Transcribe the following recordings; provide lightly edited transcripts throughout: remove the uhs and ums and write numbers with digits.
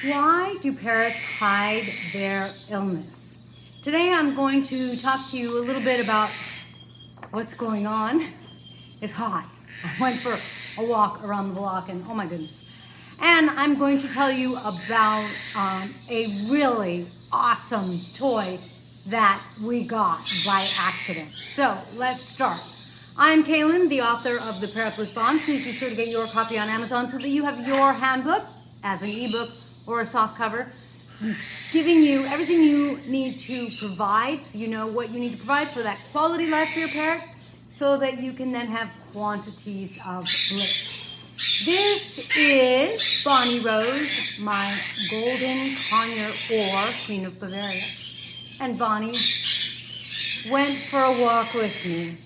Why do parrots hide their illness? Today I'm going to talk to you a little bit about what's going on. It's hot. I went for a walk around the block and oh my goodness. And I'm going to tell you about a really awesome toy that we got by accident. So let's start. I'm Kaylin, the author of the Parrot Bliss Bond. Please be sure to get your copy on Amazon so that you have your handbook as an ebook or a soft cover, giving you everything you need to provide, so you know what you need to provide for that quality life for your parrot, so that you can then have quantities of bliss. This is Bonnie Rose, my golden conure or Queen of Bavaria. And Bonnie went for a walk with me.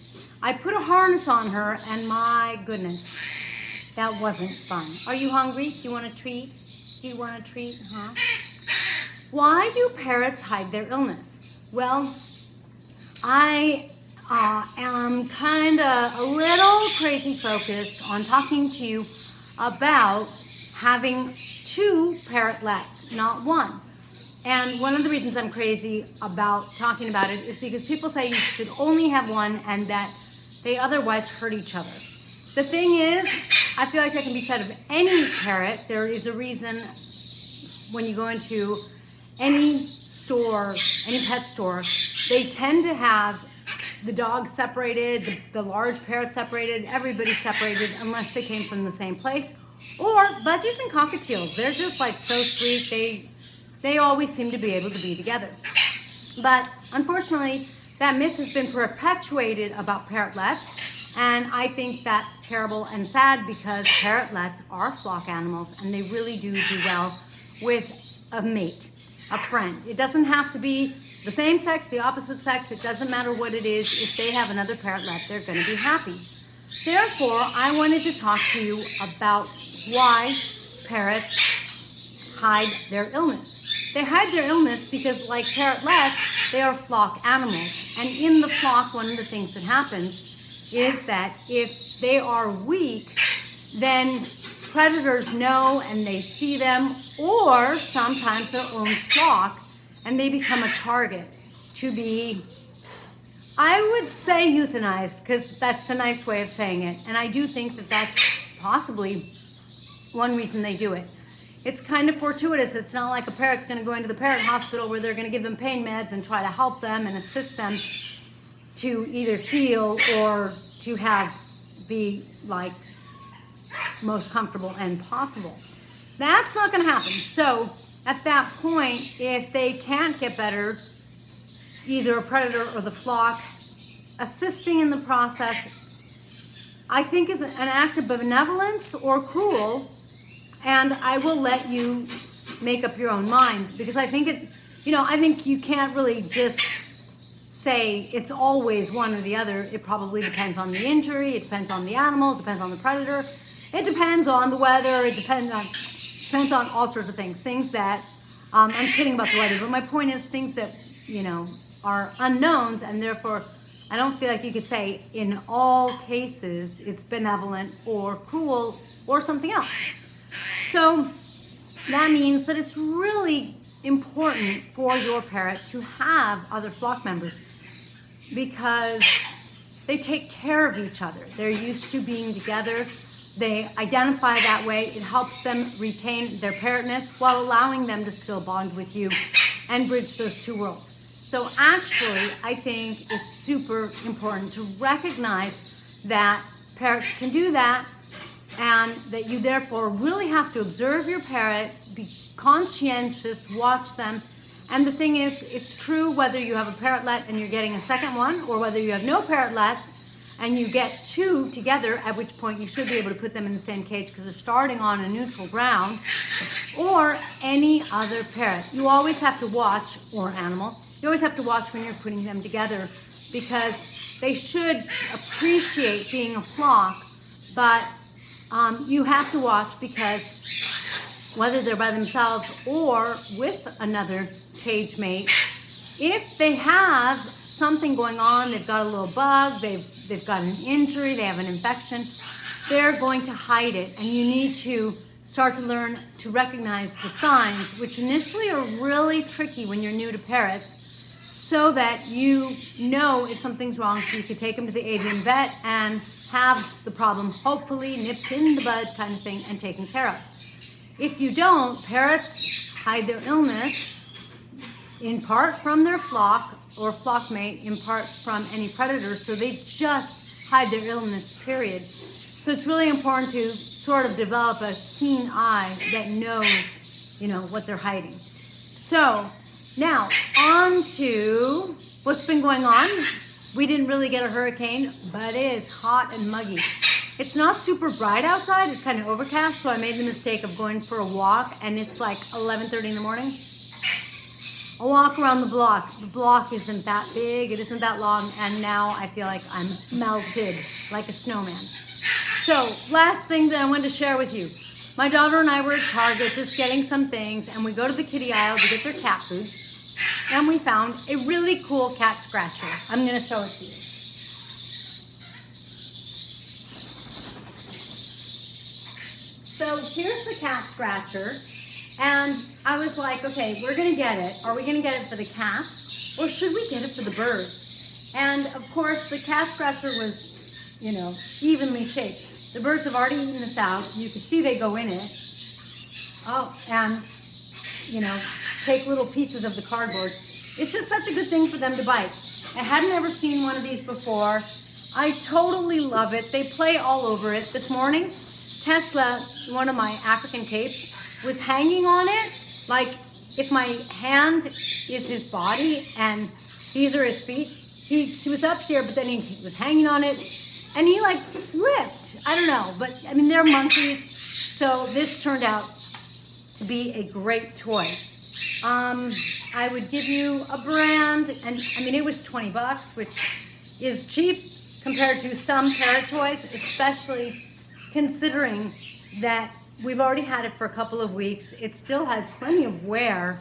I put a harness on her and my goodness, that wasn't fun. Are you hungry? Do you want a treat? Do you want a treat? Huh? Why do parrots hide their illness? Well, I am kind of a little crazy focused on talking to you about having two parrotlets, not one. And one of the reasons I'm crazy about talking about it is because people say you should only have one and that they otherwise hurt each other. The thing is, I feel like that can be said of any parrot. There is a reason when you go into any store, any pet store, they tend to have the dogs separated, the large parrot separated, everybody separated unless they came from the same place. Or budgies and cockatiels, they're just like so sweet, they always seem to be able to be together. But unfortunately, that myth has been perpetuated about parrotlets. And I think that's terrible and sad because parrotlets are flock animals and they really do well with a mate, a friend. It doesn't have to be the same sex, the opposite sex. It doesn't matter what it is. If they have another parrotlet, they're going to be happy. Therefore, I wanted to talk to you about why parrots hide their illness. They hide their illness because, like parrotlets, they are flock animals. And in the flock, one of the things that happens is that if they are weak, then predators know and they see them, or sometimes their own flock, and they become a target to be, I would say, euthanized, because that's a nice way of saying it. And I do think that that's possibly one reason they do it. It's kind of fortuitous. It's not like a parrot's going to go into the parrot hospital where they're going to give them pain meds and try to help them and assist them to either heal or to be like most comfortable and possible. That's not going to happen. So at that point, if they can't get better, either a predator or the flock, assisting in the process, I think is an act of benevolence or cruel, and I will let you make up your own mind, because I think I think you can't really just say it's always one or the other. It probably depends on the injury, it depends on the animal, it depends on the predator, it depends on the weather, it depends on all sorts of things. Things that, I'm kidding about the weather, but my point is things that, are unknowns, and therefore I don't feel like you could say in all cases it's benevolent or cruel or something else. So that means that it's really important for your parrot to have other flock members, because they take care of each other. They're used to being together. They identify that way. It helps them retain their parrotness while allowing them to still bond with you and bridge those two worlds. So actually, I think it's super important to recognize that parrots can do that, and that you therefore really have to observe your parrot, be conscientious, watch them. And the thing is, it's true whether you have a parrotlet and you're getting a second one, or whether you have no parrotlets and you get two together, at which point you should be able to put them in the same cage because they're starting on a neutral ground, or any other parrot. You always have to watch, or animal, you always have to watch when you're putting them together, because they should appreciate being a flock, but you have to watch, because whether they're by themselves or with another cage mate, if they have something going on, they've got a little bug, they've got an injury, they have an infection, they're going to hide it, and you need to start to learn to recognize the signs, which initially are really tricky when you're new to parrots, so that you know if something's wrong, so you could take them to the avian vet and have the problem hopefully nipped in the bud kind of thing and taken care of. If you don't, parrots hide their illness in part from their flock or flock mate, in part from any predators, so they just hide their illness, period. So it's really important to sort of develop a keen eye that knows, what they're hiding. So now on to what's been going on. We didn't really get a hurricane, but it's hot and muggy. It's not super bright outside, it's kind of overcast, so I made the mistake of going for a walk, and it's like 11:30 in the morning. A walk around the block. The block isn't that big, it isn't that long, and now I feel like I'm melted like a snowman. So, last thing that I wanted to share with you. My daughter and I were at Target just getting some things, and we go to the kitty aisle to get their cat food, and we found a really cool cat scratcher. I'm going to show it to you. So here's the cat scratcher, and I was like, okay, we're going to get it. Are we going to get it for the cats, or should we get it for the birds? And of course, the cat scratcher was, evenly shaped. The birds have already eaten this out. You can see they go in it. Oh, and, take little pieces of the cardboard. It's just such a good thing for them to bite. I hadn't ever seen one of these before. I totally love it. They play all over it. This morning, Tesla, one of my African capes, was hanging on it. Like, if my hand is his body and these are his feet, he was up here, but then he was hanging on it, and he like flipped. I don't know, but I mean, they're monkeys, so this turned out to be a great toy. I would give you a brand, and I mean, it was $20, which is cheap compared to some parrot toys, especially considering that we've already had it for a couple of weeks. It still has plenty of wear,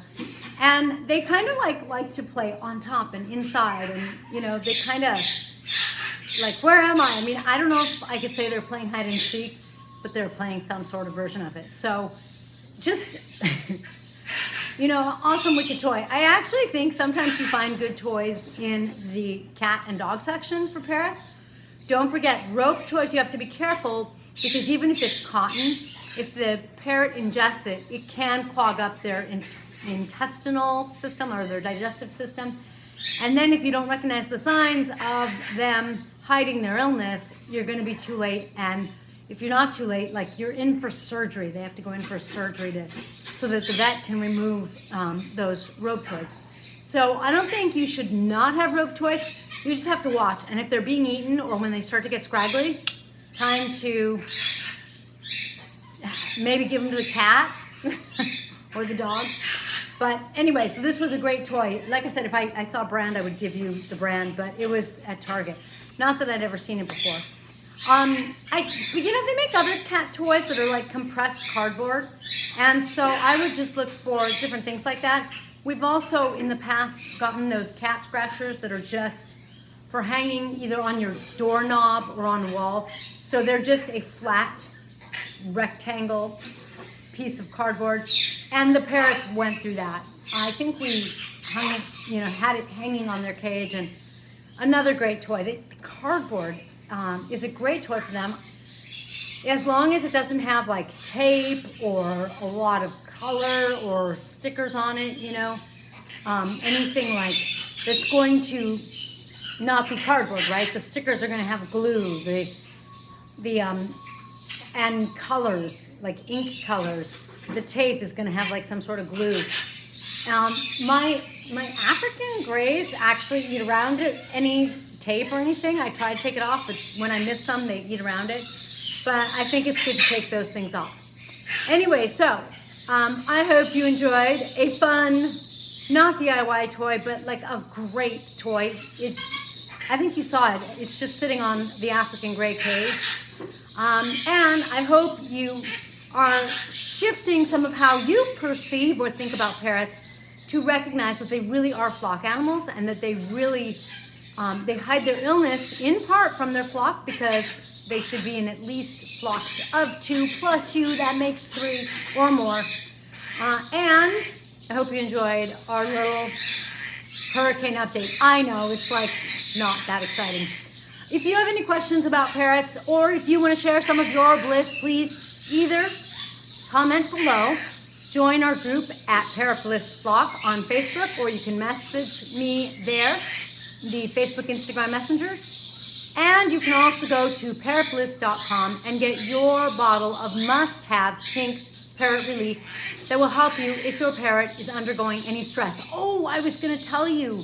and they kind of like to play on top and inside, and they kind of like, where am I? I mean, I don't know if I could say they're playing hide and seek, but they're playing some sort of version of it. So just awesome wicked toy. I actually think sometimes you find good toys in the cat and dog section for parrots. Don't forget, rope toys, you have to be careful, because even if it's cotton, if the parrot ingests it, it can clog up their intestinal system or their digestive system. And then if you don't recognize the signs of them hiding their illness, you're going to be too late. And if you're not too late, like, you're in for surgery. They have to go in for surgery so that the vet can remove those rope toys. So I don't think you should not have rope toys. You just have to watch. And if they're being eaten or when they start to get scraggly, time to maybe give them to the cat or the dog. But anyway, so this was a great toy. Like I said, if I saw a brand, I would give you the brand, but it was at Target. Not that I'd ever seen it before. They make other cat toys that are like compressed cardboard. And so I would just look for different things like that. We've also in the past gotten those cat scratchers that are just for hanging either on your doorknob or on a wall. So they're just a flat rectangle piece of cardboard, and the parrots went through that. I think we had it hanging on their cage. And another great toy, the cardboard is a great toy for them, as long as it doesn't have like tape or a lot of color or stickers on it, anything like that's going to not be cardboard, right? The stickers are going to have glue, and colors, like ink colors. The tape is going to have like some sort of glue. My African grays actually eat around it. Any tape or anything, I try to take it off, but when I miss some, they eat around it. But I think it's good to take those things off. Anyway, so I hope you enjoyed a fun, not DIY toy, but like a great toy. I think you saw it. It's just sitting on the African gray cage. And I hope you are shifting some of how you perceive or think about parrots to recognize that they really are flock animals, and that they really, they hide their illness in part from their flock because they should be in at least flocks of 2 plus you. That makes 3 or more. And I hope you enjoyed our little hurricane update. I know it's like not that exciting. If you have any questions about parrots, or if you want to share some of your bliss, please either comment below, join our group at Parrot Bliss Flock on Facebook, or you can message me there, the Facebook Instagram Messenger. And you can also go to parrotbliss.com and get your bottle of must-have pink parrot relief that will help you if your parrot is undergoing any stress. Oh, I was going to tell you,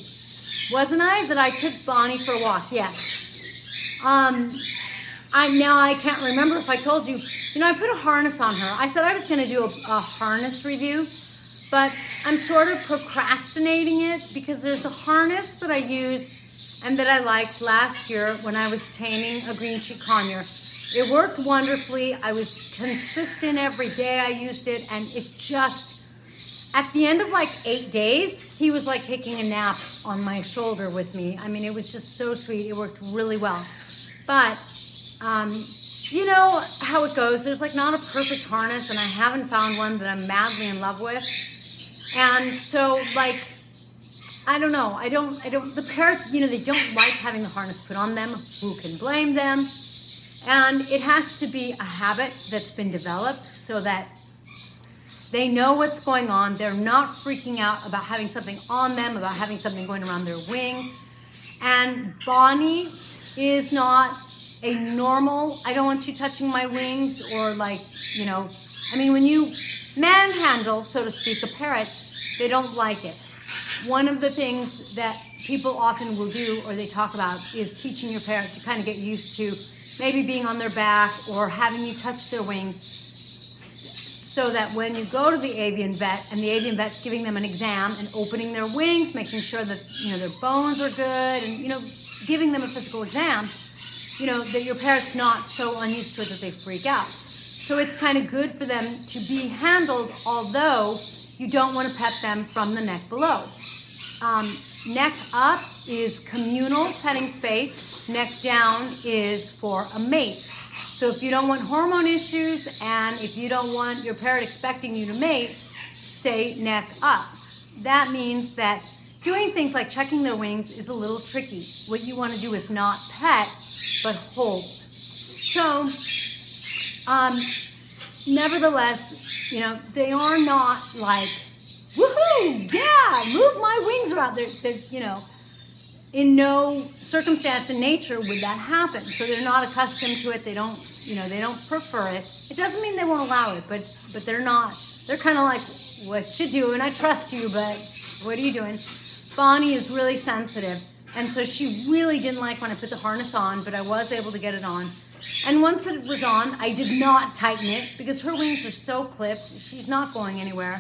wasn't I, that I took Bonnie for a walk? Yes. I can't remember if I told you. I put a harness on her. I said I was going to do a harness review, but I'm sort of procrastinating it because there's a harness that I used and that I liked last year when I was taming a green cheek conure. It worked wonderfully. I was consistent every day I used it, and it just, at the end of like 8 days, he was like taking a nap on my shoulder with me. I mean, it was just so sweet. It worked really well. But, you know how it goes. There's like not a perfect harness, and I haven't found one that I'm madly in love with. And so, like, I don't know. The parrots, they don't like having the harness put on them. Who can blame them? And it has to be a habit that's been developed so that they know what's going on. They're not freaking out about having something on them, about having something going around their wings. And Bonnie is not a normal, I don't want you touching my wings, or like, when you manhandle, so to speak, a parrot, they don't like it. One of the things that people often will do, or they talk about, is teaching your parrot to kind of get used to maybe being on their back or having you touch their wings, so that when you go to the avian vet and the avian vet's giving them an exam and opening their wings, making sure that their bones are good, and giving them a physical exam, that your parrot's not so unused to it that they freak out. So it's kind of good for them to be handled, although you don't want to pet them from the neck below. Neck up is communal petting space. Neck down is for a mate. So if you don't want hormone issues, and if you don't want your parrot expecting you to mate, stay neck up. That means that doing things like checking their wings is a little tricky. What you want to do is not pet, but hold. So, nevertheless, they are not like, woohoo, yeah, move my wings around. They're in no circumstance in nature would that happen. So they're not accustomed to it. They don't prefer it. It doesn't mean they won't allow it, but they're kind of like, what you doing? I trust you, but what are you doing? Bonnie is really sensitive, and so she really didn't like when I put the harness on, but I was able to get it on. And once it was on, I did not tighten it because her wings are so clipped. She's not going anywhere.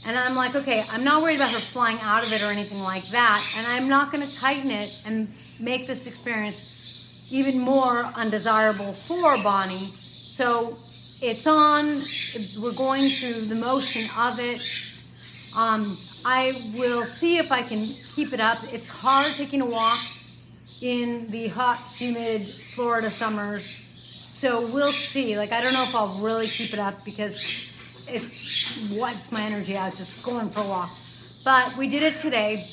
And I'm like, okay, I'm not worried about her flying out of it or anything like that, and I'm not going to tighten it and make this experience even more undesirable for Bonnie. So it's on. We're going through the motion of it. I will see if I can keep it up. It's hard taking a walk in the hot, humid Florida summers. So we'll see. Like, I don't know if I'll really keep it up because it wipes my energy out just going for a walk. But we did it today.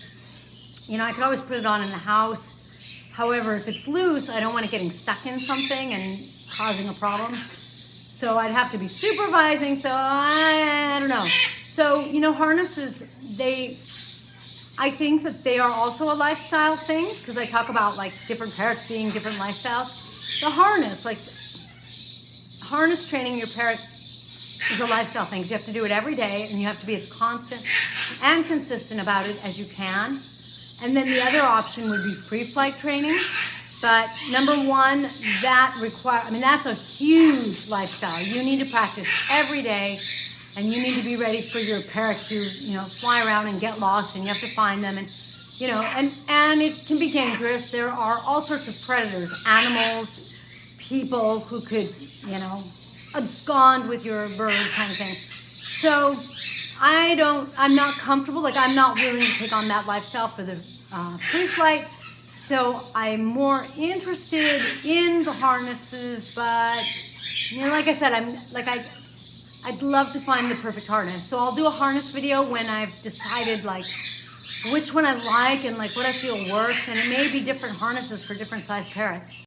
I could always put it on in the house. However, if it's loose, I don't want it getting stuck in something and causing a problem. So I'd have to be supervising, so I don't know. So, harnesses, I think that they are also a lifestyle thing, because I talk about like different parrots being different lifestyles. The harness, like harness training your parrot is a lifestyle thing. You have to do it every day, and you have to be as constant and consistent about it as you can. And then the other option would be free flight training. But number one, that's a huge lifestyle. You need to practice every day, and you need to be ready for your parrot to, fly around and get lost, and you have to find them, and it can be dangerous. There are all sorts of predators, animals, people who could, abscond with your bird kind of thing. So I'm not comfortable, I'm not willing to take on that lifestyle for the free flight. So I'm more interested in the harnesses, but you know, like I said, I'd love to find the perfect harness. So I'll do a harness video when I've decided like which one I like and like what I feel works, and it may be different harnesses for different size parrots.